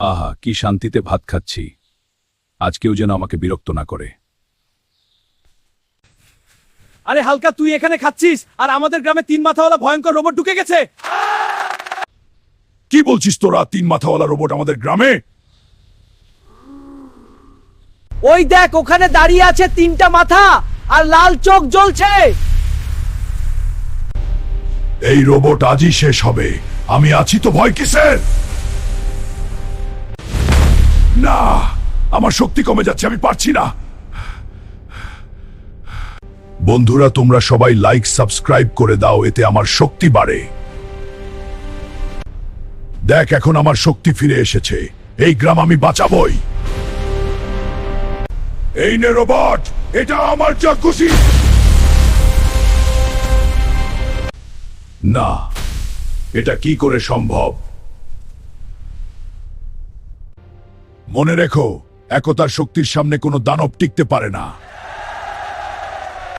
আহা, কি শান্তিতে ভাত খাচ্ছি। আজ কেউ যেন আমাকে বিরক্ত না করে। আরে হালকা, তুই এখানে খাচ্ছিস আর আমাদের গ্রামে 3 মাথাওয়ালা ভয়ঙ্কর রোবট ঢুকে গেছে। কি বলছিস তোরা? 3 মাথাওয়ালা রোবট আমাদের গ্রামে? ওই দেখ, ওখানে দাঁড়িয়ে আছে 3টা মাথা আর লাল চোখ জ্বলছে। এই রোবট আজই শেষ হবে। আমি আছি তো, ভয় কিসের? না, আমার শক্তি কমে যাচ্ছে, আমি পারছি না। বন্ধুরা, তোমরা সবাই লাইক সাবস্ক্রাইব করে দাও, এতে আমার শক্তি বাড়ে। দেখ, এখন আমার শক্তি ফিরে এসেছে। এই গ্রাম আমি বাঁচাবই। এই নে রোবট, এটা আমার যা খুশি। না, এটা কি করে সম্ভব? মনে রেখো, একতার শক্তির সামনে কোনো দানব টিকতে পারে না।